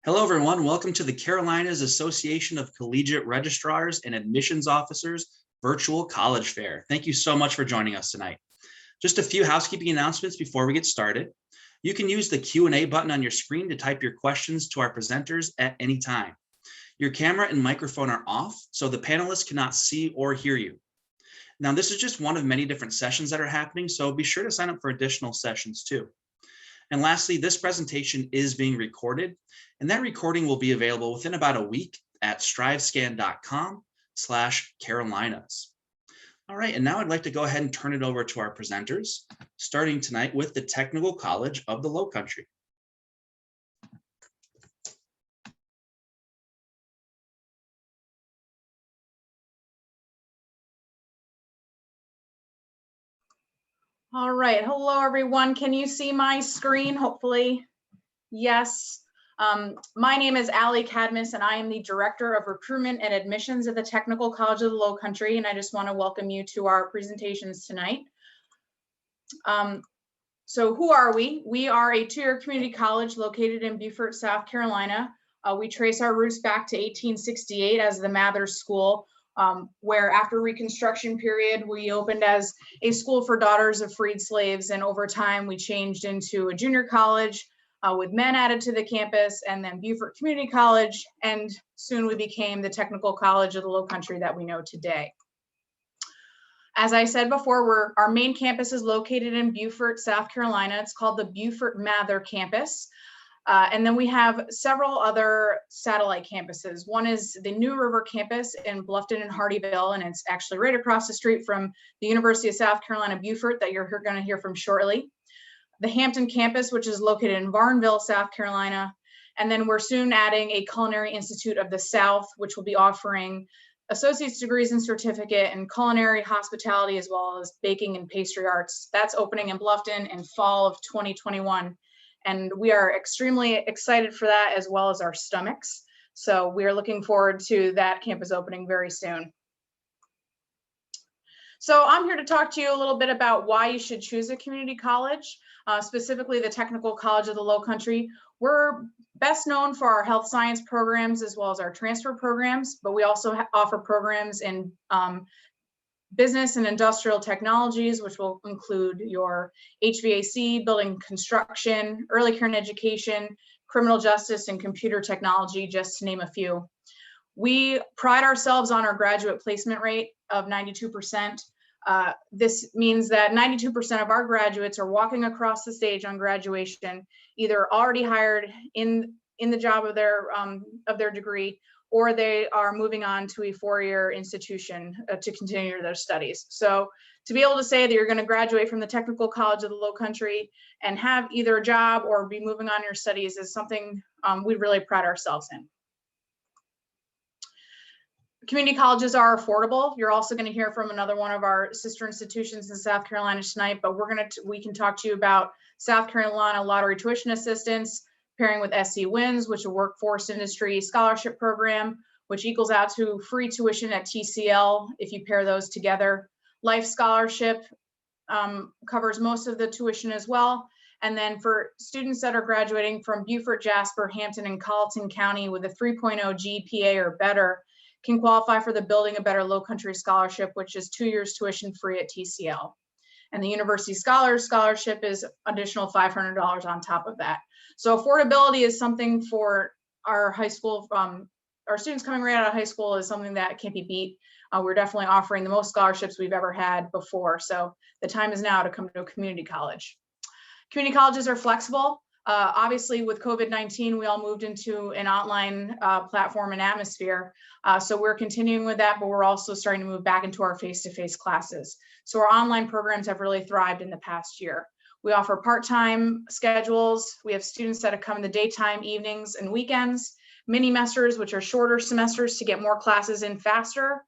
Hello, everyone. Welcome to the Carolinas Association of Collegiate Registrars and Admissions Officers Virtual College Fair. Thank you so much for joining us tonight. Just a few housekeeping announcements before we get started. You can use the Q&A button on your screen to type your questions to our presenters at any time. Your camera and microphone are off, so the panelists cannot see or hear you. Now, this is just one of many different sessions that are happening, so be sure to sign up for additional sessions too. And lastly, this presentation is being recorded, and that recording will be available within about a week at strivescan.com/Carolinas. All right, and now I'd like to go ahead and turn it over to our presenters, starting tonight with the Technical College of the Lowcountry. All right, hello everyone. Can you see my screen? Hopefully, yes. My name is Allie Cadmus and I am the Director of Recruitment and Admissions at the Technical College of the Lowcountry, and I just want to welcome you to our presentations tonight. So who are we? We are a two-year community college located in Beaufort, South Carolina. We trace our roots back to 1868 as the Mathers School, where after Reconstruction period, we opened as a school for daughters of freed slaves. And over time, we changed into a junior college with men added to the campus, and then Beaufort Community College. And soon we became the Technical College of the Lowcountry that we know today. As I said before, our main campus is located in Beaufort, South Carolina. It's called the Beaufort Mather campus. And then we have several other satellite campuses. One is the New River campus in Bluffton and Hardeeville, and it's actually right across the street from the University of South Carolina, Beaufort, that you're going to hear from shortly. The Hampton campus, which is located in Varnville, South Carolina. And then we're soon adding a Culinary Institute of the South, which will be offering associate's degrees and certificate in culinary, hospitality, as well as baking and pastry arts. That's opening in Bluffton in fall of 2021. And we are extremely excited for that, as well as our stomachs. So we are looking forward to that campus opening very soon. So I'm here to talk to you a little bit about why you should choose a community college, specifically the Technical College of the Lowcountry. We're best known for our health science programs as well as our transfer programs, but we also offer programs in business and industrial technologies, which will include your HVAC, building construction, early care and education, criminal justice, and computer technology, just to name a few. We pride ourselves on our graduate placement rate of 92%. This means that 92% of our graduates are walking across the stage on graduation, either already hired in the job of their degree, or they are moving on to a four-year institution to continue their studies. So to be able to say that you're going to graduate from the Technical College of the Lowcountry and have either a job or be moving on your studies is something we really pride ourselves in. Community colleges are affordable. You're also going to hear from another one of our sister institutions in South Carolina tonight, but we can talk to you about South Carolina lottery tuition assistance, pairing with SC Wins, which is a workforce industry scholarship program, which equals out to free tuition at TCL if you pair those together. Life scholarship covers most of the tuition as well. And then for students that are graduating from Beaufort, Jasper, Hampton, and Colleton County with a 3.0 GPA or better, can qualify for the Building a Better Lowcountry Scholarship, which is 2 years tuition free at TCL. And the University Scholars Scholarship is additional $500 on top of that. So affordability is something for our high school, our students coming right out of high school is something that can't be beat. We're definitely offering the most scholarships we've ever had before. So the time is now to come to a community college. Community colleges are flexible. Obviously, with COVID-19, we all moved into an online platform and atmosphere. So we're continuing with that, but we're also starting to move back into our face-to-face classes. So our online programs have really thrived in the past year. We offer part-time schedules. We have students that come in the daytime, evenings, and weekends. Mini-mesters, which are shorter semesters to get more classes in faster.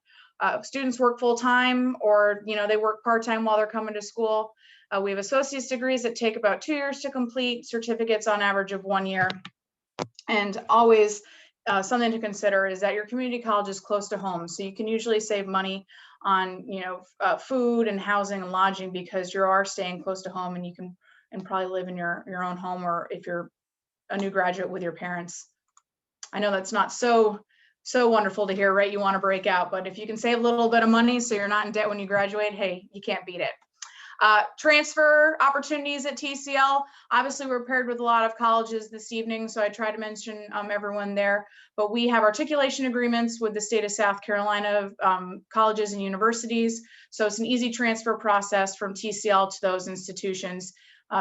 Students work full-time, or they work part-time while they're coming to school. We have associate's degrees that take about 2 years to complete, certificates on average of 1 year. And always something to consider is that your community college is close to home. So you can usually save money on food and housing and lodging because you are staying close to home, and you can probably live in your own home, or if you're a new graduate with your parents. I know that's not so wonderful to hear, right? You want to break out, but if you can save a little bit of money so you're not in debt when you graduate, hey, you can't beat it. Transfer opportunities at TCL. Obviously, we're paired with a lot of colleges this evening, so I try to mention everyone there. But we have articulation agreements with the state of South Carolina colleges and universities. So it's an easy transfer process from TCL to those institutions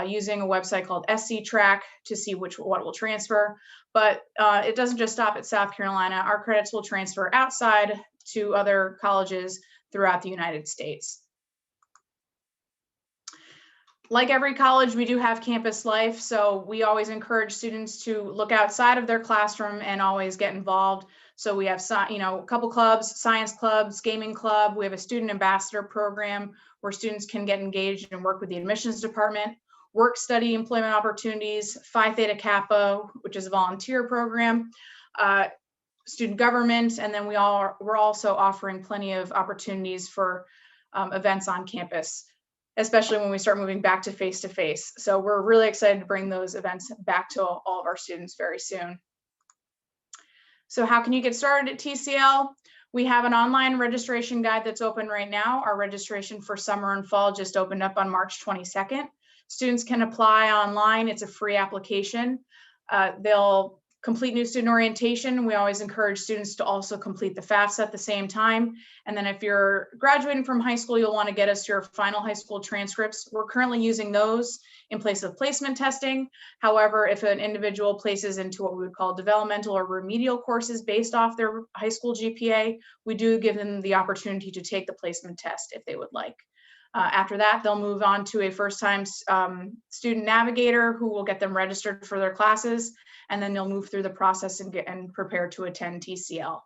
using a website called SC Track to see what will transfer. But it doesn't just stop at South Carolina. Our credits will transfer outside to other colleges throughout the United States. Like every college, we do have campus life, so we always encourage students to look outside of their classroom and always get involved. So we have, a couple clubs, science clubs, gaming club. We have a student ambassador program where students can get engaged and work with the admissions department, work study employment opportunities, Phi Theta Kappa, which is a volunteer program, student government, and then we're also offering plenty of opportunities for events on campus, especially when we start moving back to face-to-face. So we're really excited to bring those events back to all of our students very soon. So how can you get started at TCL? We have an online registration guide that's open right now. Our registration for summer and fall just opened up on March 22nd. Students can apply online. It's a free application. They'll complete new student orientation. We always encourage students to also complete the FAFSA at the same time. And then if you're graduating from high school, you'll want to get us your final high school transcripts. We're currently using those in place of placement testing. However, if an individual places into what we would call developmental or remedial courses based off their high school GPA, we do give them the opportunity to take the placement test if they would like. After that, they'll move on to a first-time student navigator who will get them registered for their classes, and then they'll move through the process and prepare to attend TCL.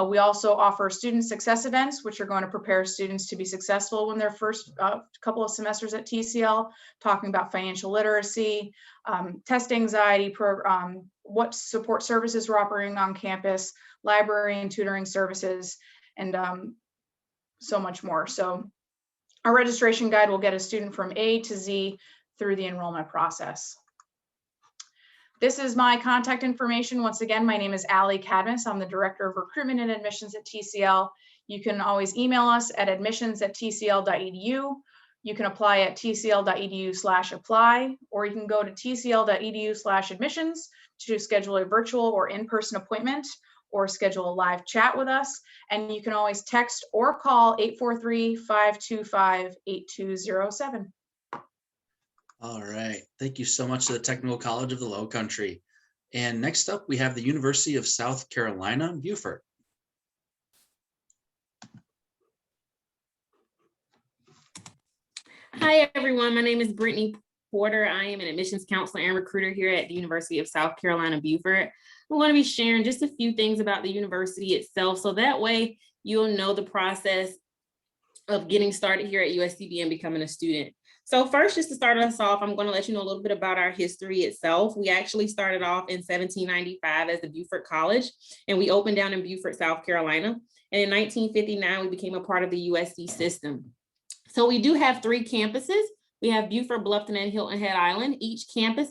We also offer student success events, which are going to prepare students to be successful when their first couple of semesters at TCL, talking about financial literacy, test anxiety, what support services we're offering on campus, library and tutoring services, and so much more. So our registration guide will get a student from A to Z through the enrollment process. This is my contact information. Once again, my name is Allie Cadmus. I'm the Director of Recruitment and Admissions at TCL. You can always email us at admissions@tcl.edu. You can apply at tcl.edu/apply, or you can go to tcl.edu/admissions to schedule a virtual or in-person appointment or schedule a live chat with us. And you can always text or call 843-525-8207. All right. Thank you so much to the Technical College of the Lowcountry. And next up, we have the University of South Carolina, Beaufort. Hi, everyone. My name is Brittany Porter. I am an admissions counselor and recruiter here at the University of South Carolina, Beaufort. I'm going to be sharing just a few things about the university itself, so that way you'll know the process of getting started here at USCB and becoming a student. So first, just to start us off, I'm going to let you know a little bit about our history itself. We actually started off in 1795 as the Beaufort College, and we opened down in Beaufort, South Carolina. And in 1959, we became a part of the USC system. So we do have 3 campuses. We have Beaufort, Bluffton, and Hilton Head Island. Each campus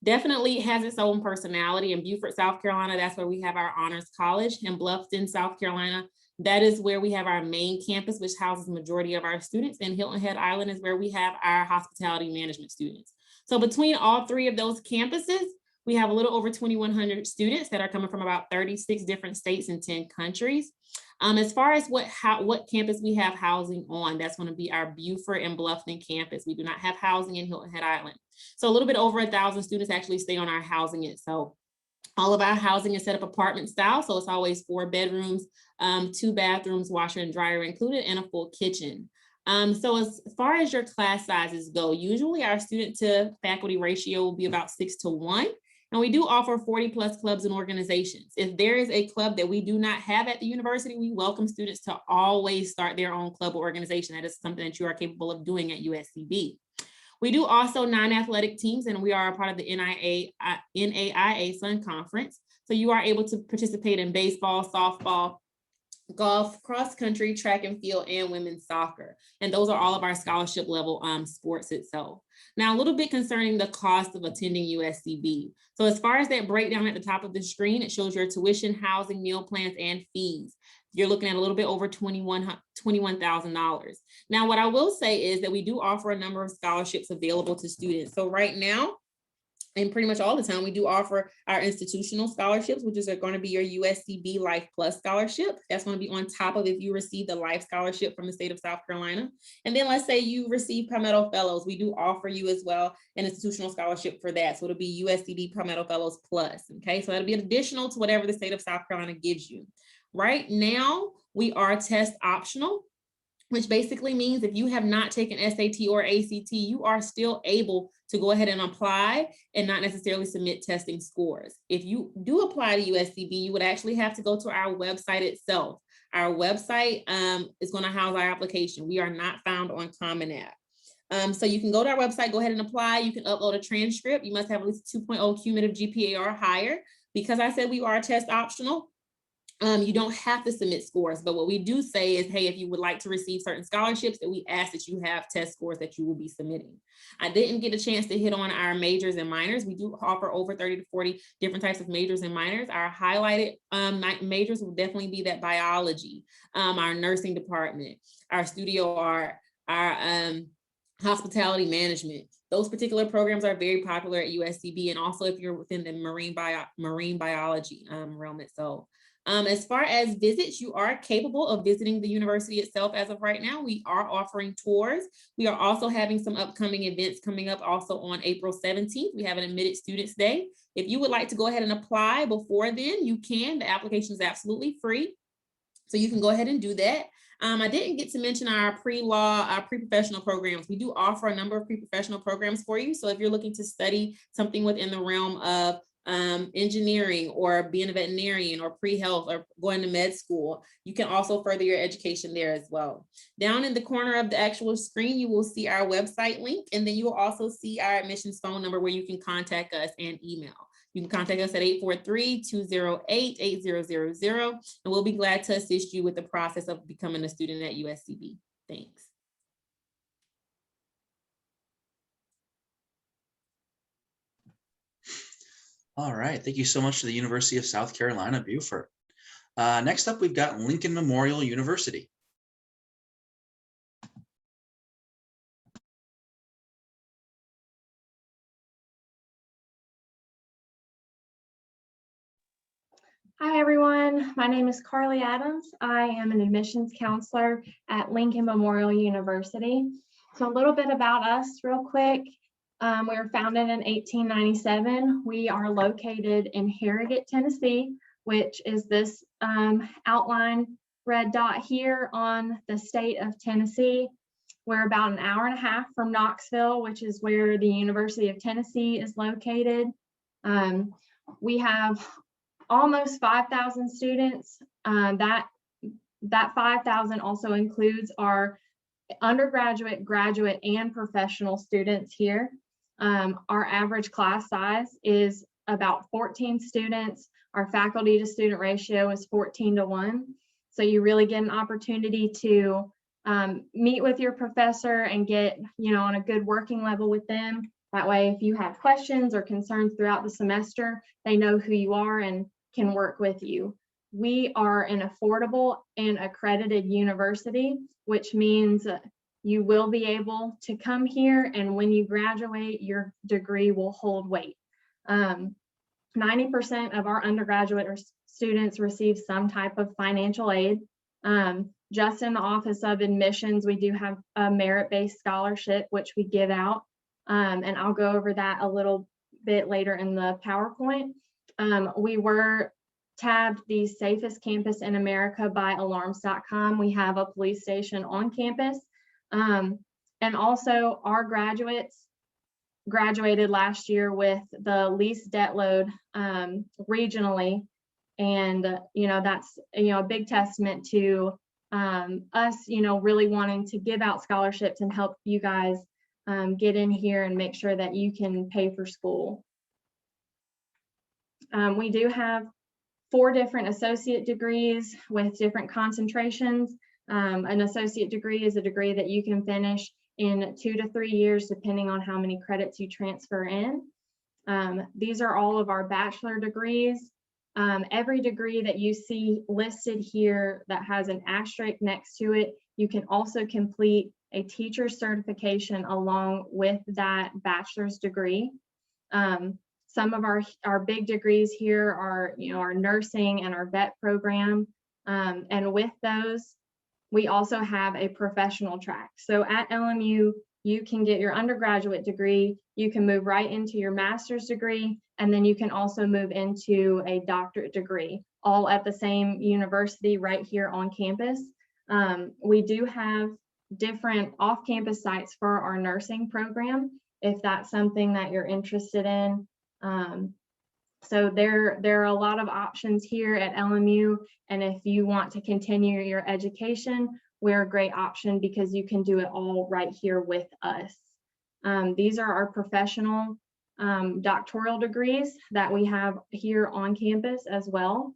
definitely has its own personality. In Beaufort, South Carolina, that's where we have our honors college. In Bluffton, South Carolina, that is where we have our main campus, which houses the majority of our students. And Hilton Head Island is where we have our hospitality management students. So between all 3 of those campuses, we have a little over 2,100 students that are coming from about 36 different states and 10 countries. As far as what campus we have housing on, that's going to be our Beaufort and Bluffton campus. We do not have housing in Hilton Head Island. So a little bit over 1,000 students actually stay on our housing itself. All of our housing is set up apartment style, so it's always 4 bedrooms, 2 bathrooms, washer and dryer included, and a full kitchen. So as far as your class sizes go, usually our student to faculty ratio will be about 6:1. And we do offer 40+ clubs and organizations. If there is a club that we do not have at the university, we welcome students to always start their own club or organization. That is something that you are capable of doing at USCB. We do also non-athletic teams, and we are a part of the NAIA Sun Conference. So you are able to participate in baseball, softball, golf, cross country, track and field, and women's soccer. And those are all of our scholarship level sports itself. Now, a little bit concerning the cost of attending USCB. So as far as that breakdown at the top of the screen, it shows your tuition, housing, meal plans, and fees. You're looking at a little bit over $21,000. Now, what I will say is that we do offer a number of scholarships available to students. So right now, and pretty much all the time, we do offer our institutional scholarships, which is going to be your USCB Life Plus scholarship. That's going to be on top of if you receive the Life Scholarship from the state of South Carolina. And then let's say you receive Palmetto Fellows. We do offer you as well an institutional scholarship for that. So it'll be USCB Palmetto Fellows Plus. Okay, so that'll be additional to whatever the state of South Carolina gives you. Right now, we are test optional, which basically means if you have not taken SAT or ACT, you are still able to go ahead and apply and not necessarily submit testing scores. If you do apply to USCB, you would actually have to go to our website itself. Our website is going to house our application. We are not found on Common App. So you can go to our website, go ahead and apply. You can upload a transcript. You must have at least 2.0 cumulative GPA or higher. Because I said we are test optional, you don't have to submit scores, but what we do say is, hey, if you would like to receive certain scholarships, that we ask that you have test scores that you will be submitting. I didn't get a chance to hit on our majors and minors. We do offer over 30 to 40 different types of majors and minors. Our highlighted majors will definitely be that biology, our nursing department, our studio art, our hospitality management. Those particular programs are very popular at USCB, and also if you're within the marine biology realm itself. As far as visits, you are capable of visiting the university itself. As of right now, we are offering tours. We are also having some upcoming events coming up also on April 17th. We have an Admitted Students Day. If you would like to go ahead and apply before then, you can. The application is absolutely free. So you can go ahead and do that. I didn't get to mention our pre-law, our pre-professional programs. We do offer a number of pre-professional programs for you. So if you're looking to study something within the realm of engineering or being a veterinarian or pre-health or going to med school, you can also further your education there as well. Down in the corner of the actual screen, you will see our website link, and then you will also see our admissions phone number where you can contact us and email. You can contact us at 843-208-8000, and we'll be glad to assist you with the process of becoming a student at USCB. Thanks. All right, thank you so much to the University of South Carolina, Beaufort. Next up, we've got Lincoln Memorial University. Hi, everyone. My name is Carly Adams. I am an admissions counselor at Lincoln Memorial University. So a little bit about us real quick. We were founded in 1897. We are located in Harrogate, Tennessee, which is this outline red dot here on the state of Tennessee. We're about an hour and a half from Knoxville, which is where the University of Tennessee is located. We have almost 5,000 students. That 5,000 also includes our undergraduate, graduate, and professional students here. Our average class size is about 14 students. Our faculty to student ratio is 14:1. So you really get an opportunity to meet with your professor and get, on a good working level with them. That way, if you have questions or concerns throughout the semester, they know who you are and can work with you. We are an affordable and accredited university, which means you will be able to come here, and when you graduate, your degree will hold weight. 90% of our undergraduate students receive some type of financial aid. Just in the Office of Admissions, we do have a merit-based scholarship, which we give out, and I'll go over that a little bit later in the PowerPoint. We were tabbed the safest campus in America by alarms.com. We have a police station on campus. And also our graduates graduated last year with the least debt load regionally. And, that's, a big testament to us, really wanting to give out scholarships and help you guys get in here and make sure that you can pay for school. We do have 4 different associate degrees with different concentrations. An associate degree is a degree that you can finish in 2 to 3 years, depending on how many credits you transfer in. These are all of our bachelor degrees. Every degree that you see listed here that has an asterisk next to it, you can also complete a teacher's certification along with that bachelor's degree. Some of our big degrees here are, our nursing and our vet program. And with those, we also have a professional track. So at LMU, you can get your undergraduate degree, you can move right into your master's degree, and then you can also move into a doctorate degree, all at the same university right here on campus. We do have different off-campus sites for our nursing program, if that's something that you're interested in. So there are a lot of options here at LMU, and if you want to continue your education, we're a great option because you can do it all right here with us. These are our professional doctoral degrees that we have here on campus as well.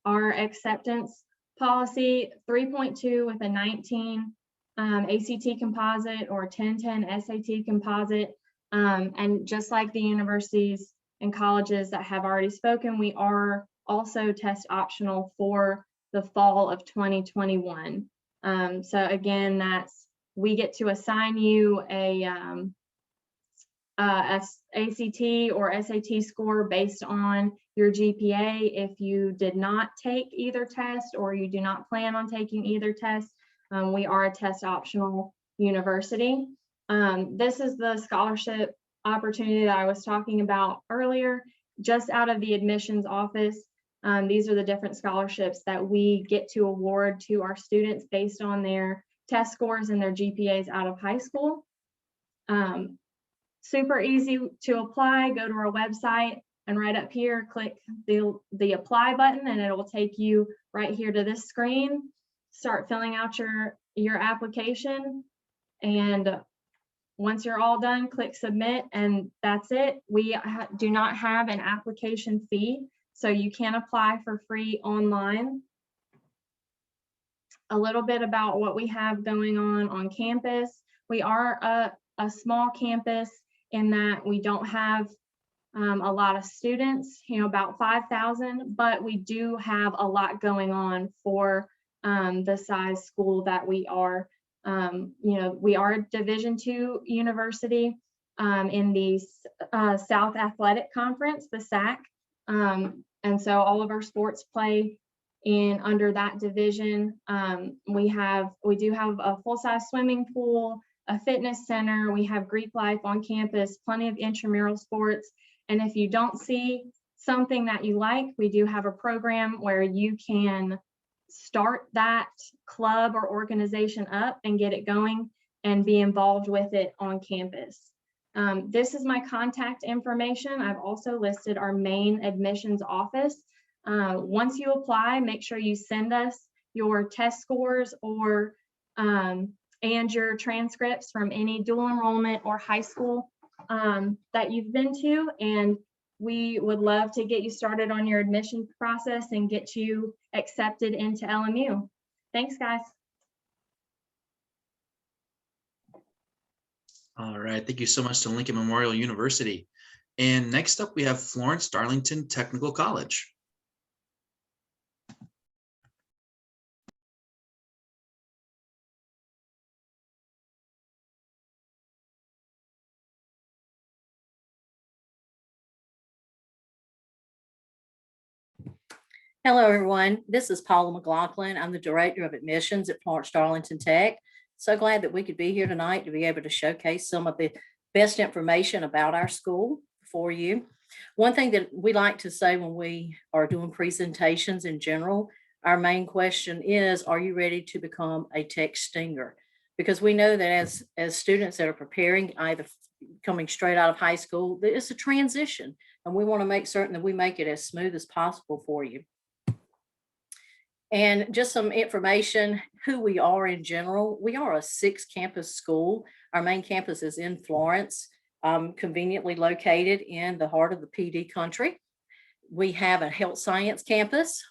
Our acceptance policy 3.2 with a 19 ACT composite or 1010 SAT composite. And just like the universities and colleges that have already spoken, we are also test optional for the fall of 2021. So again, we get to assign you a ACT or SAT score based on your GPA. If you did not take either test or you do not plan on taking either test, we are a test optional university. This is the scholarship opportunity that I was talking about earlier, just out of the admissions office. These are the different scholarships that we get to award to our students based on their test scores and their GPAs out of high school. Super easy to apply. Go to our website and right up here, click the apply button, and it will take you right here to this screen. Start filling out your application, and once you're all done, click submit, and that's it. We do not have an application fee, so you can apply for free online. A little bit about what we have going on campus. We are a small campus in that we don't have a lot of students, about 5,000, but we do have a lot going on for the size school that we are. We are a Division II university in the South Athletic Conference, the SAC. And so all of our sports play under that division. We do have a full-size swimming pool, a fitness center. We have Greek life on campus, plenty of intramural sports. And if you don't see something that you like, we do have a program where you can start that club or organization up and get it going and be involved with it on campus. This is my contact information. I've also listed our main admissions office. Once you apply, make sure you send us your test scores or and your transcripts from any dual enrollment or high school that you've been to, and we would love to get you started on your admission process and get you accepted into LMU. Thanks, guys. All right, thank you so much to Lincoln Memorial University. And next up, we have Florence-Darlington Technical College. Hello, everyone. This is Paula McLaughlin. I'm the Director of Admissions at Florence-Darlington Tech. So glad that we could be here tonight to be able to showcase some of the best information about our school for you. One thing that we like to say when we are doing presentations in general, our main question is, are you ready to become a tech stinger? Because we know that as students that are preparing, either coming straight out of high school, it's a transition, and we want to make certain that we make it as smooth as possible for you. And just some information, who we are in general. We are a 6-campus school. Our main campus is in Florence, conveniently located in the heart of the PD country. We have a health science campus,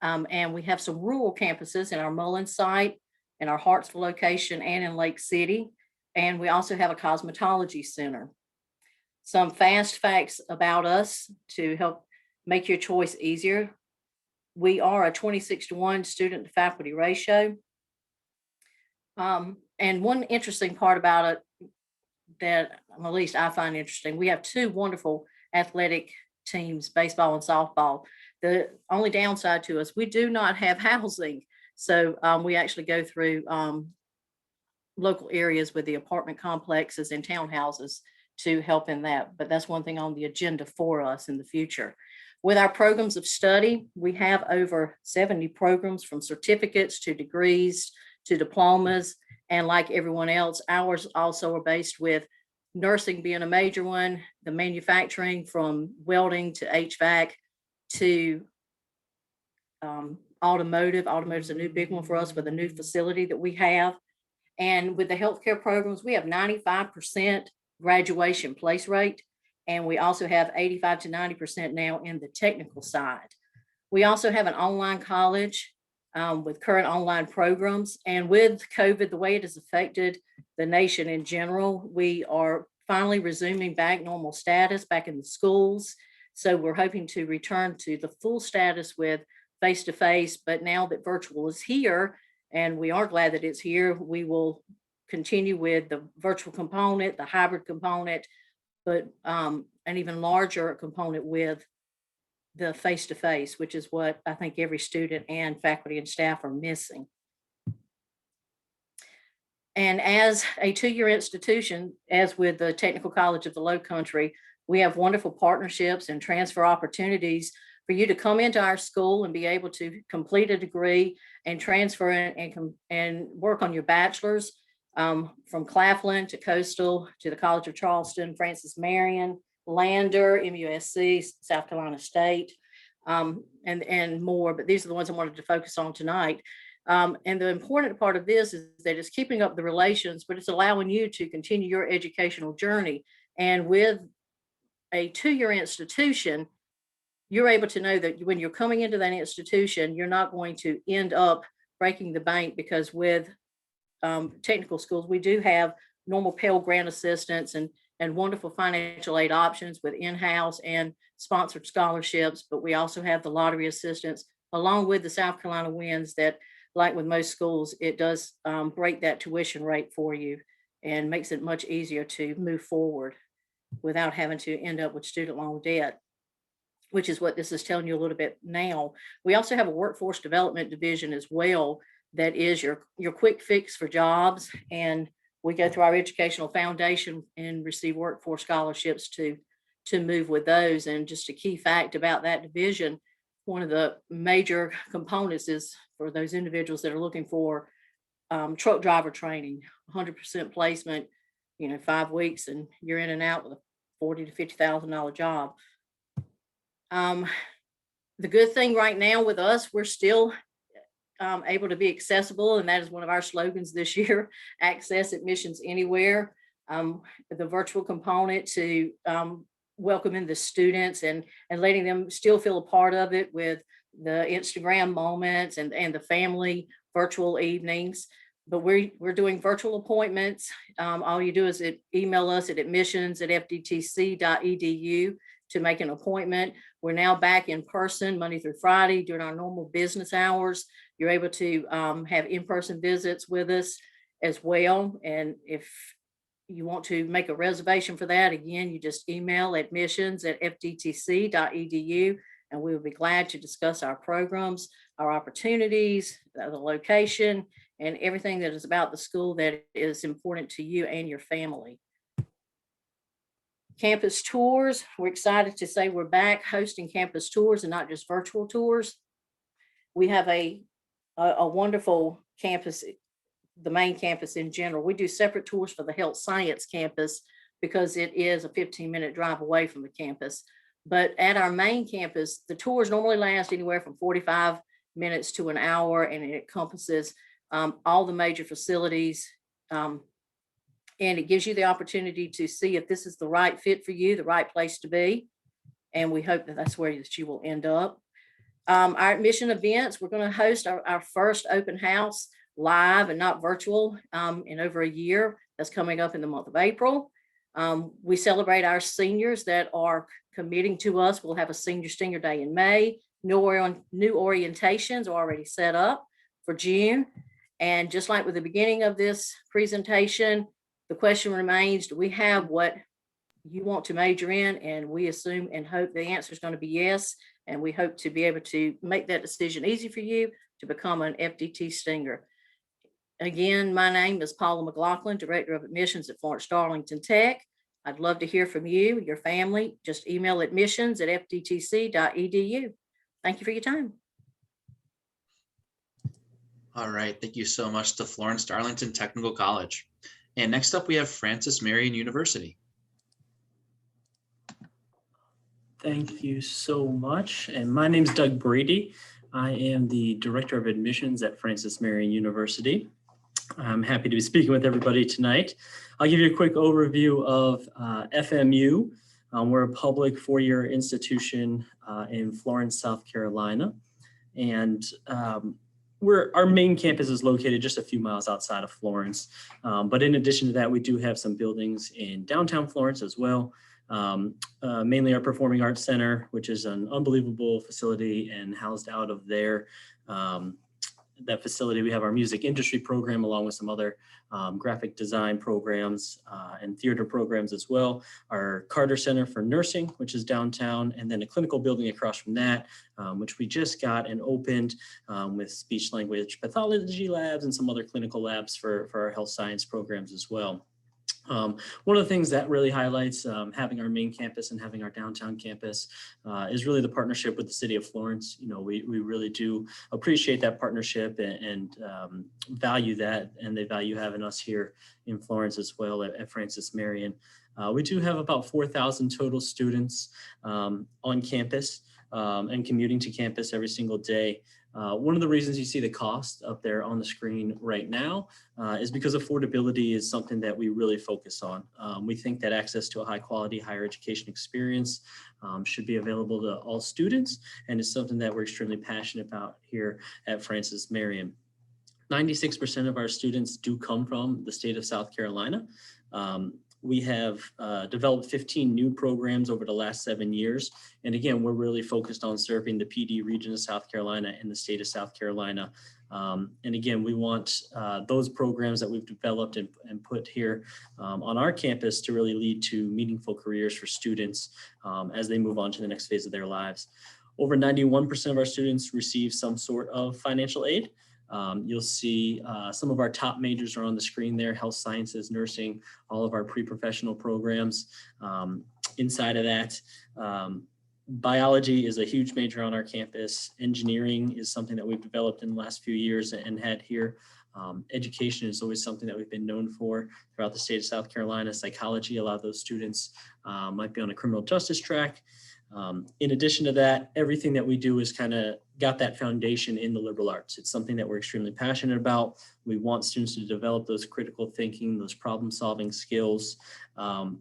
and we have some rural campuses in our Mullins site, in our Hartsville location, and in Lake City. And we also have a cosmetology center. Some fast facts about us to help make your choice easier. We are a 26-to-1 student to faculty ratio. And one interesting part about it that at least I find interesting, we have 2 wonderful athletic teams, baseball and softball. The only downside to us, we do not have housing. So we actually go through local areas with the apartment complexes and townhouses to help in that. But that's one thing on the agenda for us in the future. With our programs of study, we have over 70 programs, from certificates to degrees to diplomas. And like everyone else, ours also are based with nursing being a major one, the manufacturing from welding to HVAC to automotive. Automotive is a new big one for us with a new facility that we have. And with the healthcare programs, we have 95% graduation place rate. And we also have 85 to 90% now in the technical side. We also have an online college with current online programs. And with COVID, the way it has affected the nation in general, we are finally resuming back normal status back in the schools. So we're hoping to return to the full status with face-to-face, but now that virtual is here, and we are glad that it's here, we will continue with the virtual component, the hybrid component, but an even larger component with the face-to-face, which is what I think every student and faculty and staff are missing. And as a 2-year institution, as with the Technical College of the Lowcountry, we have wonderful partnerships and transfer opportunities for you to come into our school and be able to complete a degree and transfer and work on your bachelor's from Claflin to Coastal to the College of Charleston, Francis Marion, Lander, MUSC, South Carolina State, and more. But these are the ones I wanted to focus on tonight. And the important part of this is that it's keeping up the relations, but it's allowing you to continue your educational journey. And with a 2-year institution, you're able to know that when you're coming into that institution, you're not going to end up breaking the bank, because with technical schools, we do have normal Pell Grant assistance and wonderful financial aid options with in-house and sponsored scholarships. But we also have the lottery assistance along with the South Carolina Winds that, like with most schools, it does break that tuition rate for you and makes it much easier to move forward without having to end up with student loan debt, which is what this is telling you a little bit now. We also have a workforce development division as well that is your quick fix for jobs. And we go through our educational foundation and receive workforce scholarships to move with those. And just a key fact about that division, one of the major components is for those individuals that are looking for truck driver training, 100% placement, 5 weeks, and you're in and out with a $40,000 to $50,000 job. The good thing right now with us, we're still able to be accessible, and that is one of our slogans this year: access admissions anywhere. The virtual component to welcoming the students and letting them still feel a part of it with the Instagram moments and the family virtual evenings. But we're doing virtual appointments. All you do is email us at admissions@fdtc.edu to make an appointment. We're now back in person Monday through Friday during our normal business hours. You're able to have in-person visits with us as well. And if you want to make a reservation for that, again, you just email admissions@fdtc.edu, and we will be glad to discuss our programs, our opportunities, the location, and everything that is about the school that is important to you and your family. Campus tours. We're excited to say we're back hosting campus tours and not just virtual tours. We have a wonderful campus, the main campus in general. We do separate tours for the health science campus because it is a 15-minute drive away from the campus. But at our main campus, the tours normally last anywhere from 45 minutes to an hour, and it encompasses all the major facilities. And it gives you the opportunity to see if this is the right fit for you, the right place to be. and we hope that that's where that you will end up. Our admission events, we're going to host our first open house live and not virtual in over a year. That's coming up in the month of April. We celebrate our seniors that are committing to us. We'll have a senior day in May. New orientations are already set up for June. And just like with the beginning of this presentation, the question remains, do we have what you want to major in? And we assume and hope the answer is going to be yes. And we hope to be able to make that decision easy for you to become an FDT Stinger. Again, my name is Paula McLaughlin, Director of Admissions at Florence-Darlington Tech. I'd love to hear from you, your family. Just email admissions@fdtc.edu. Thank you for your time. All right, thank you so much to Florence-Darlington Technical College. And next up, we have Francis-Marion University. Thank you so much. And my name is Doug Brady. I am the Director of Admissions at Francis-Marion University. I'm happy to be speaking with everybody tonight. I'll give you a quick overview of FMU. We're a public four-year institution in Florence, South Carolina. And our main campus is located just a few miles outside of Florence. But in addition to that, we do have some buildings in downtown Florence as well. Mainly our Performing Arts Center, which is an unbelievable facility, and housed out of there. That facility, we have our music industry program along with some other graphic design programs and theater programs as well. Our Carter Center for Nursing, which is downtown, and then a clinical building across from that, which we just got and opened with speech language pathology labs and some other clinical labs for our health science programs as well. One of the things that really highlights having our main campus and having our downtown campus is really the partnership with the city of Florence. You know, we really do appreciate that partnership and value that, and they value having us here in Florence as well at Francis-Marion. We do have about 4,000 total students on campus and commuting to campus every single day. One of the reasons you see the cost up there on the screen right now is because affordability is something that we really focus on. We think that access to a high quality higher education experience should be available to all students, and it's something that we're extremely passionate about here at Francis-Marion. 96% of our students do come from the state of South Carolina. We have developed 15 new programs over the last 7 years. And again, we're really focused on serving the PD region of South Carolina and the state of South Carolina. And again, we want those programs that we've developed and put here on our campus to really lead to meaningful careers for students as they move on to the next phase of their lives. Over 91% of our students receive some sort of financial aid. You'll see some of our top majors are on the screen there: health sciences, nursing, all of our pre-professional programs. Inside of that, biology is a huge major on our campus. Engineering is something that we've developed in the last few years and had here. Education is always something that we've been known for throughout the state of South Carolina. Psychology, a lot of those students might be on a criminal justice track. In addition to that, everything that we do is kind of got that foundation in the liberal arts. It's something that we're extremely passionate about. We want students to develop those critical thinking, those problem solving skills.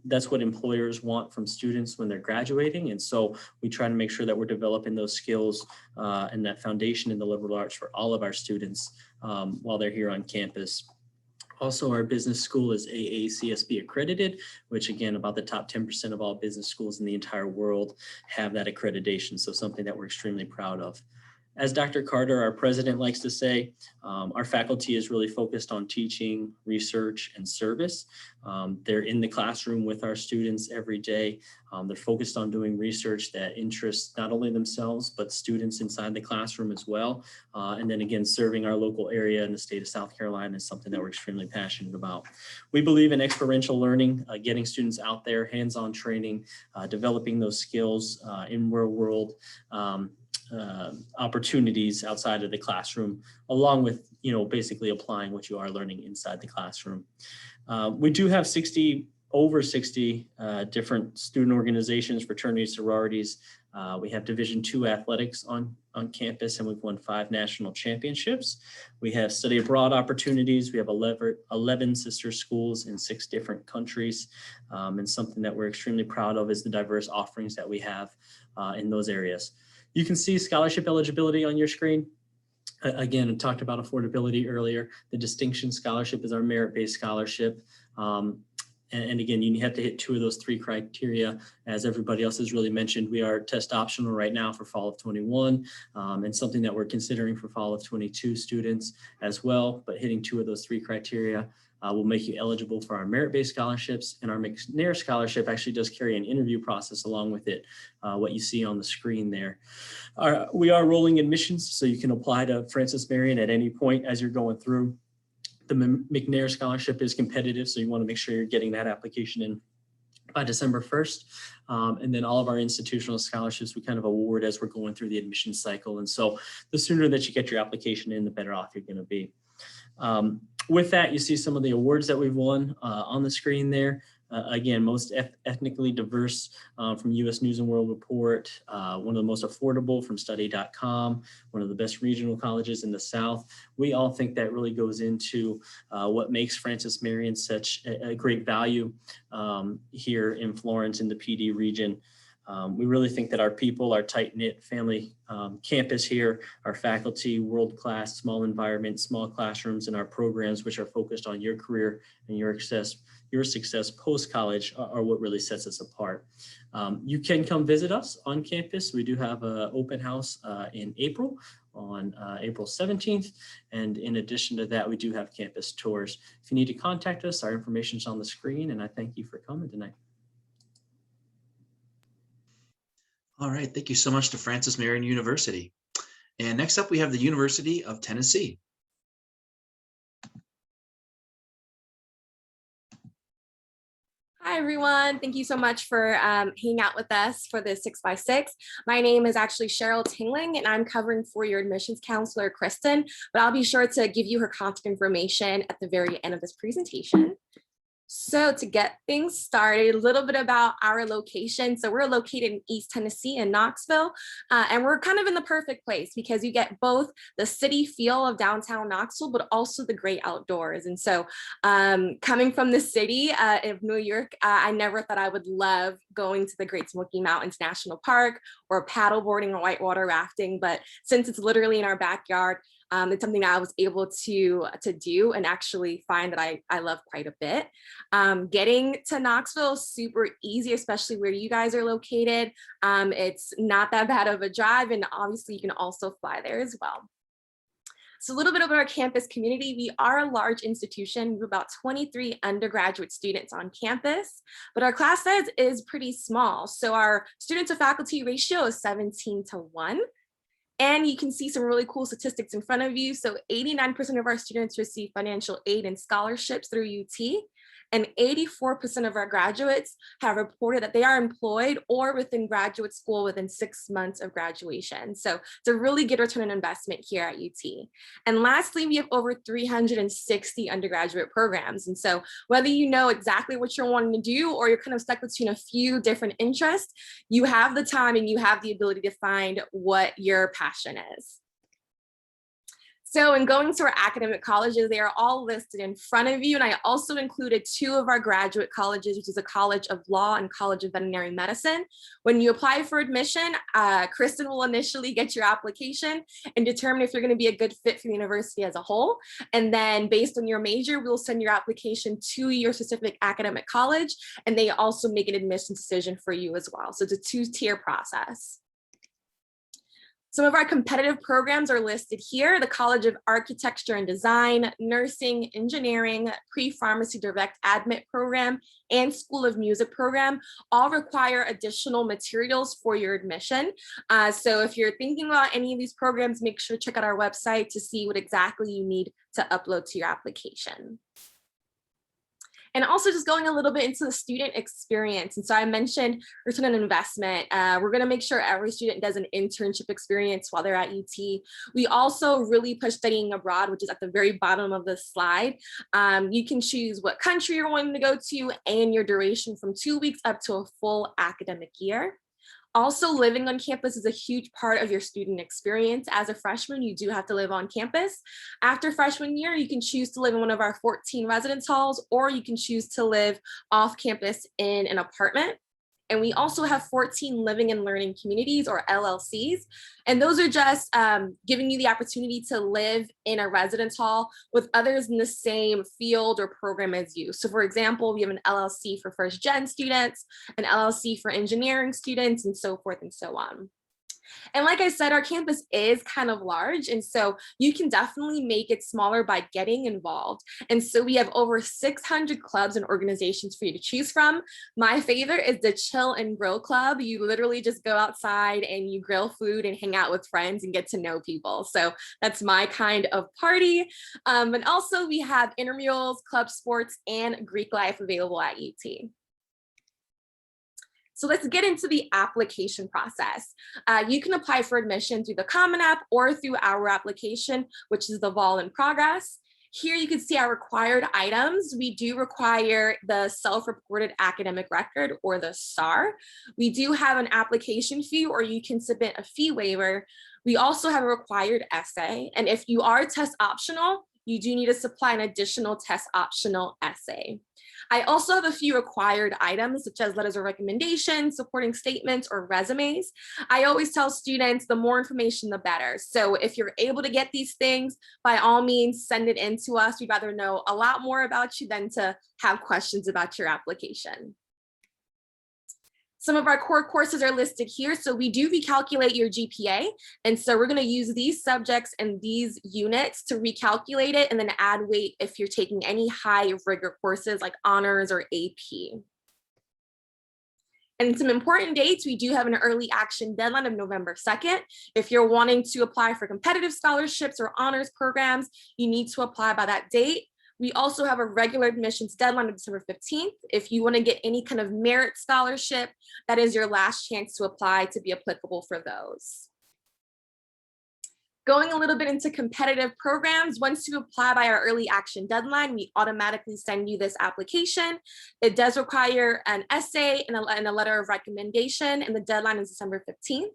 That's what employers want from students when they're graduating. And so we try to make sure that we're developing those skills and that foundation in the liberal arts for all of our students while they're here on campus. Also, our business school is AACSB accredited, which again, about the top 10% of all business schools in the entire world have that accreditation. So something that we're extremely proud of. As Dr. Carter, our president, likes to say, our faculty is really focused on teaching, research, and service. They're in the classroom with our students every day. They're focused on doing research that interests not only themselves, but students inside the classroom as well. And then again, serving our local area in the state of South Carolina is something that we're extremely passionate about. We believe in experiential learning, getting students out there, hands-on training, developing those skills in real world opportunities outside of the classroom, along with, basically applying what you are learning inside the classroom. We do have over 60 different student organizations, fraternities, sororities We have Division II athletics on campus, and we've won 5 national championships. We have study abroad opportunities. We have 11 sister schools in 6 different countries. And something that we're extremely proud of is the diverse offerings that we have in those areas. You can see scholarship eligibility on your screen. Again, I talked about affordability earlier. The Distinction Scholarship is our merit-based scholarship. And again, you have to hit 2 of those 3 criteria. As everybody else has really mentioned, we are test optional right now for fall of 21, and something that we're considering for fall of 22 students as well. But hitting 2 of those 3 criteria will make you eligible for our merit-based scholarships. And our McNair scholarship actually does carry an interview process along with it, what you see on the screen there. We are rolling admissions, so you can apply to Francis Marion at any point as you're going through. The McNair scholarship is competitive, so you want to make sure you're getting that application in by December 1st. And then all of our institutional scholarships, we kind of award as we're going through the admission cycle. And so the sooner that you get your application in, the better off you're going to be. With that, you see some of the awards that we've won on the screen there. Again, most ethnically diverse from US News and World Report, one of the most affordable from study.com, one of the best regional colleges in the South. We all think that really goes into what makes Francis Marion such a great value here in Florence in the PD region. We really think that our people, our tight-knit family campus here, our faculty, world-class, small environment, small classrooms, and our programs, which are focused on your career and your success post-college are what really sets us apart. You can come visit us on campus. We do have an open house in April, on April 17th. And in addition to that, we do have campus tours. If you need to contact us, our information is on the screen, and I thank you for coming tonight. All right, thank you so much to Francis Marion University. And next up, we have the University of Tennessee. Hi, everyone. Thank you so much for hanging out with us for the 6x6. My name is actually Cheryl Tingling, and I'm covering for your admissions counselor, Kristen, but I'll be sure to give you her contact information at the very end of this presentation. So to get things started, a little bit about our location. So we're located in East Tennessee in Knoxville, and we're kind of in the perfect place because you get both the city feel of downtown Knoxville, but also the great outdoors. And so coming from the city of New York, I never thought I would love going to the Great Smoky Mountains National Park or paddleboarding or whitewater rafting, but since it's literally in our backyard, it's something that I was able to do and actually find that I love quite a bit. Getting to Knoxville is super easy, especially where you guys are located. It's not that bad of a drive, and obviously you can also fly there as well. So a little bit about our campus community. We are a large institution. We have about 23 undergraduate students on campus, but our class size is pretty small. So our student to faculty ratio is 17:1. And you can see some really cool statistics in front of you. So 89% of our students receive financial aid and scholarships through UT. And 84% of our graduates have reported that they are employed or within graduate school within 6 months of graduation. So it's a really good return on investment here at UT. And lastly, we have over 360 undergraduate programs. And so whether you know exactly what you're wanting to do or you're kind of stuck between a few different interests, you have the time and you have the ability to find what your passion is. So in going to our academic colleges, they are all listed in front of you. And I also included 2 of our graduate colleges, which is a College of Law and College of Veterinary Medicine. When you apply for admission, Kristen will initially get your application and determine if you're going to be a good fit for the university as a whole. And then based on your major, we'll send your application to your specific academic college. And they also make an admissions decision for you as well. So it's a 2-tier process. Some of our competitive programs are listed here: the College of Architecture and Design, Nursing, Engineering, Pre-Pharmacy Direct Admit Program, and School of Music Program all require additional materials for your admission. So if you're thinking about any of these programs, make sure to check out our website to see what exactly you need to upload to your application. And also just going a little bit into the student experience. And so I mentioned return on investment. We're going to make sure every student does an internship experience while they're at UT. We also really push studying abroad, which is at the very bottom of the slide. You can choose what country you're wanting to go to and your duration from 2 weeks up to a full academic year. Also, living on campus is a huge part of your student experience. As a freshman, you do have to live on campus. After freshman year, you can choose to live in one of our 14 residence halls, or you can choose to live off campus in an apartment. And we also have 14 living and learning communities, or LLCs. And those are just giving you the opportunity to live in a residence hall with others in the same field or program as you. So for example, we have an LLC for first gen students, an LLC for engineering students, and so forth and so on. And like I said, our campus is kind of large, and so you can definitely make it smaller by getting involved. And so we have over 600 clubs and organizations for you to choose from. My favorite is the Chill and Grill Club. You literally just go outside and you grill food and hang out with friends and get to know people. So that's my kind of party. And also we have intramurals, club sports, and Greek life available at UT. So let's get into the application process. You can apply for admission through the Common App or through our application, which is the Vol in progress. Here you can see our required items. We do require the self-reported academic record, or the SAR. We do have an application fee, or you can submit a fee waiver. We also have a required essay. And if you are test optional, you do need to supply an additional test optional essay. I also have a few required items, such as letters of recommendation, supporting statements, or resumes. I always tell students the more information, the better. So if you're able to get these things, by all means, send it in to us. We'd rather know a lot more about you than to have questions about your application. Some of our core courses are listed here. So we do recalculate your GPA. And so we're going to use these subjects and these units to recalculate it and then add weight if you're taking any high rigor courses like honors or AP. And some important dates, we do have an early action deadline of November 2nd. If you're wanting to apply for competitive scholarships or honors programs, you need to apply by that date. We also have a regular admissions deadline of December 15th. If you want to get any kind of merit scholarship, that is your last chance to apply to be applicable for those. Going a little bit into competitive programs, once you apply by our early action deadline, we automatically send you this application. It does require an essay and a letter of recommendation, and the deadline is December 15th.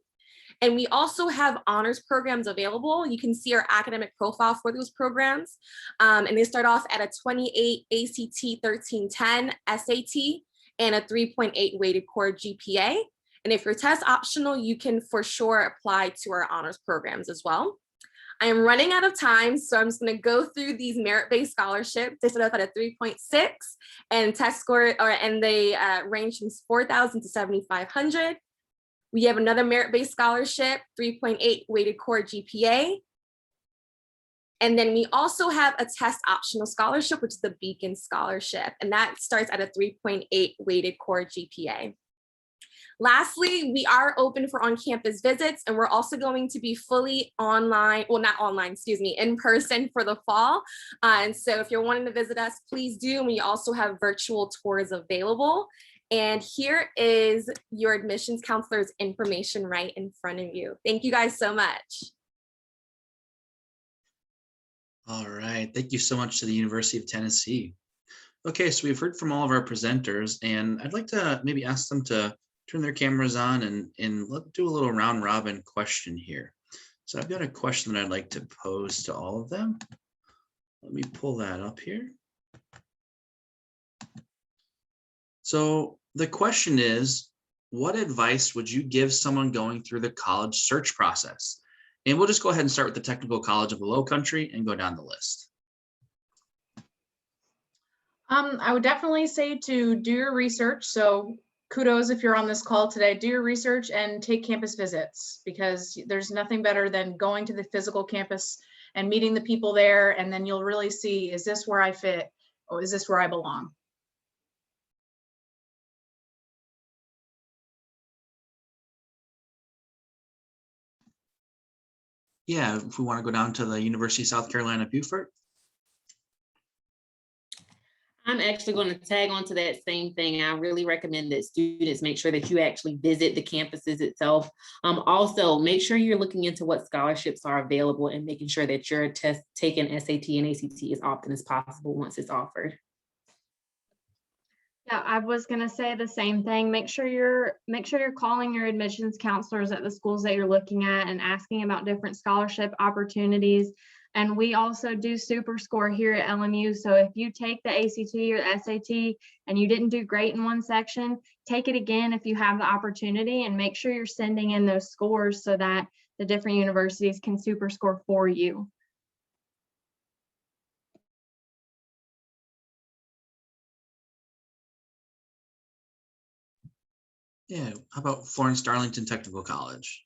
And we also have honors programs available. You can see our academic profile for those programs. And they start off at a 28 ACT 1310 SAT and a 3.8 weighted core GPA. And if you're test optional, you can for sure apply to our honors programs as well. I am running out of time, so I'm just going to go through these merit-based scholarships. They start off at a 3.6 and test score, and they range from 4,000 to 7,500. We have another merit-based scholarship, 3.8 weighted core GPA. And then we also have a test optional scholarship, which is the Beacon Scholarship, and that starts at a 3.8 weighted core GPA. Lastly, we are open for on-campus visits, and we're also going to be fully online, well, not online, excuse me, in person for the fall. And so if you're wanting to visit us, please do. And we also have virtual tours available. And here is your admissions counselor's information right in front of you. Thank you guys so much. All right, thank you so much to the University of Tennessee. Okay, so we've heard from all of our presenters, and I'd like to maybe ask them to turn their cameras on and let's do a little round robin question here. So I've got a question that I'd like to pose to all of them. Let me pull that up here. So the question is, what advice would you give someone going through the college search process? And we'll just go ahead and start with the Technical College of the Lowcountry and go down the list. I would definitely say to do your research. So kudos if you're on this call today, do your research and take campus visits, because there's nothing better than going to the physical campus and meeting the people there. And then you'll really see, is this where I fit? Or is this where I belong? Yeah, if we want to go down to the University of South Carolina, Beaufort. I'm actually going to tag on to that same thing. I really recommend that students make sure that you actually visit the campuses itself. Also, make sure you're looking into what scholarships are available and making sure that your test taken SAT and ACT as often as possible once it's offered. Yeah, I was gonna say the same thing. Make sure you're calling your admissions counselors at the schools that you're looking at and asking about different scholarship opportunities. And we also do Super Score here at LMU. So if you take the ACT or the SAT and you didn't do great in one section, take it again if you have the opportunity, and make sure you're sending in those scores so that the different universities can Super Score for you. Yeah, how about Florence-Darlington Technical College?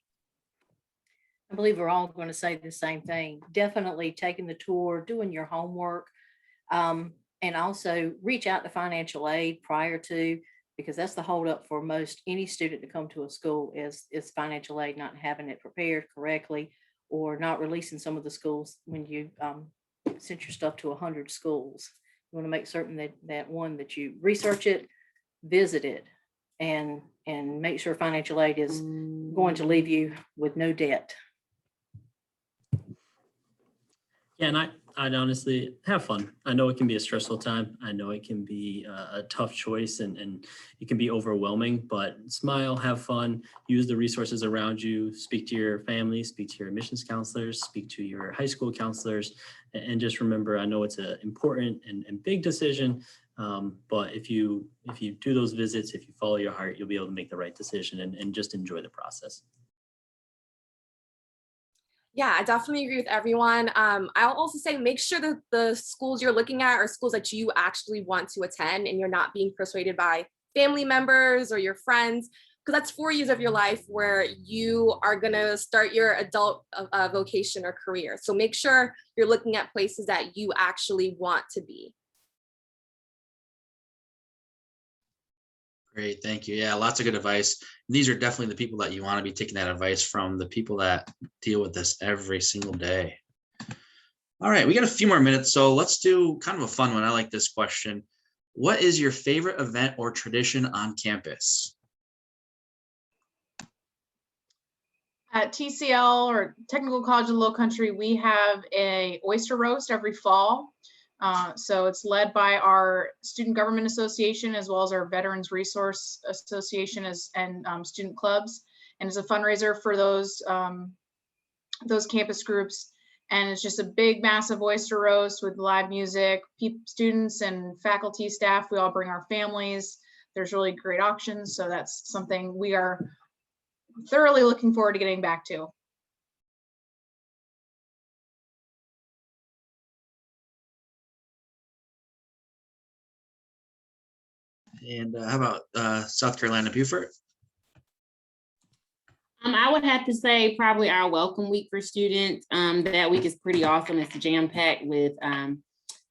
I believe we're all going to say the same thing. Definitely taking the tour, doing your homework, and also reach out to financial aid prior to, because that's the holdup for most any student to come to a school is financial aid not having it prepared correctly, or not releasing some of the schools when you sent your stuff to 100 schools. You want to make certain that you research it, visit it, and make sure financial aid is going to leave you with no debt. Yeah, and I'd honestly have fun. I know it can be a stressful time. I know it can be a tough choice, and it can be overwhelming, but smile, have fun, use the resources around you, speak to your family, speak to your admissions counselors, speak to your high school counselors, and just remember, I know it's an important and big decision, but if you do those visits, if you follow your heart, you'll be able to make the right decision and just enjoy the process. Yeah, I definitely agree with everyone. I'll also say make sure that the schools you're looking at are schools that you actually want to attend and you're not being persuaded by family members or your friends, because that's 4 years of your life where you are going to start your adult vocation or career. So make sure you're looking at places that you actually want to be. Great, thank you. Yeah, lots of good advice. These are definitely the people that you want to be taking that advice from, the people that deal with this every single day. All right, we got a few more minutes, so let's do kind of a fun one. I like this question. What is your favorite event or tradition on campus? At TCL, or Technical College of Lowcountry, we have a oyster roast every fall. So it's led by our Student Government Association as well as our Veterans Resource Association and student clubs, and it's a fundraiser for those campus groups. And it's just a big, massive oyster roast with live music. Students and faculty, staff, we all bring our families. There's really great auctions, so that's something we are thoroughly looking forward to getting back to. And how about South Carolina Beaufort? I would have to say probably our welcome week for students. That week is pretty awesome. It's jam-packed with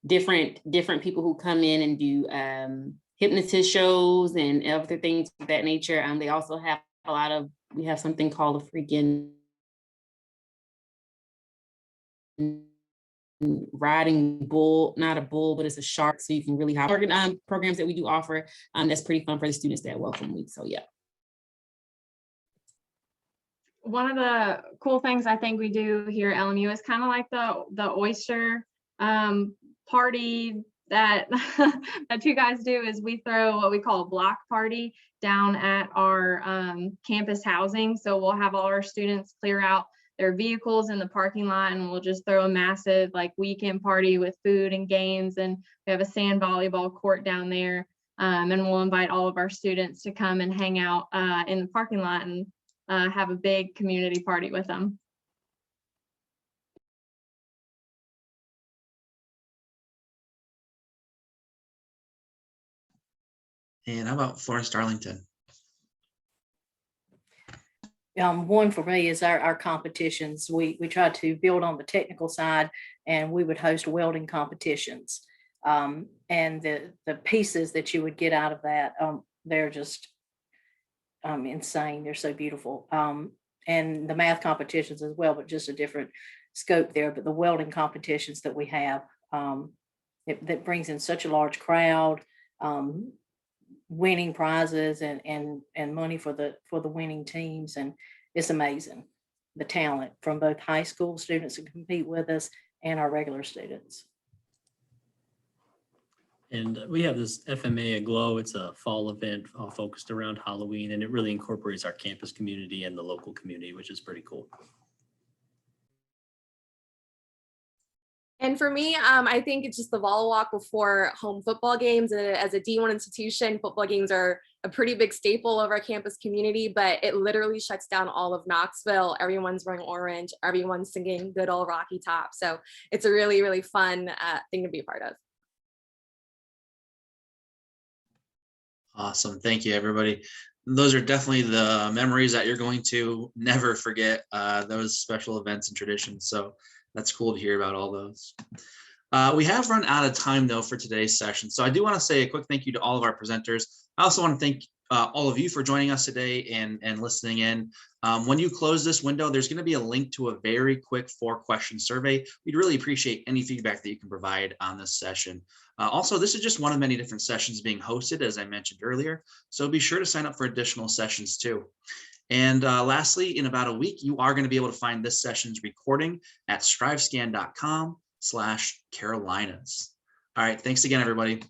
different people who come in and do hypnotist shows and other things of that nature. They also have we have something called a freaking riding bull, not a bull, but it's a shark, so you can really have programs that we do offer. That's pretty fun for the students that welcome week. So yeah. One of the cool things I think we do here at LMU is kind of like the oyster party that that you guys do, is we throw what we call a block party down at our campus housing. So we'll have all our students clear out their vehicles in the parking lot, and we'll just throw a massive like weekend party with food and games. And we have a sand volleyball court down there, and we'll invite all of our students to come and hang out in the parking lot and have a big community party with them. And how about Florence-Darlington? One for me is our competitions. We try to build on the technical side, and we would host welding competitions. And the pieces that you would get out of that, they're just insane. They're so beautiful. And the math competitions as well, but just a different scope there. But the welding competitions that we have, that brings in such a large crowd, winning prizes and money for the winning teams, and it's amazing, the talent from both high school students who compete with us and our regular students. And we have this FMA Aglow. It's a fall event focused around Halloween, and it really incorporates our campus community and the local community, which is pretty cool. And for me, I think it's just the vol walk before home football games. As a D1 institution, football games are a pretty big staple of our campus community, but it literally shuts down all of Knoxville. Everyone's wearing orange, everyone's singing Good Old Rocky Top. So it's a really, really fun thing to be a part of. Awesome. Thank you, everybody. Those are definitely the memories that you're going to never forget, those special events and traditions. So that's cool to hear about all those. We have run out of time, though, for today's session. So I do want to say a quick thank you to all of our presenters. I also want to thank all of you for joining us today and listening in. When you close this window, there's going to be a link to a very quick 4-question survey. We'd really appreciate any feedback that you can provide on this session. Also, this is just one of many different sessions being hosted, as I mentioned earlier. So be sure to sign up for additional sessions too. And lastly, in about a week, you are going to be able to find this session's recording at strivescan.com/Carolinas. All right, thanks again, everybody.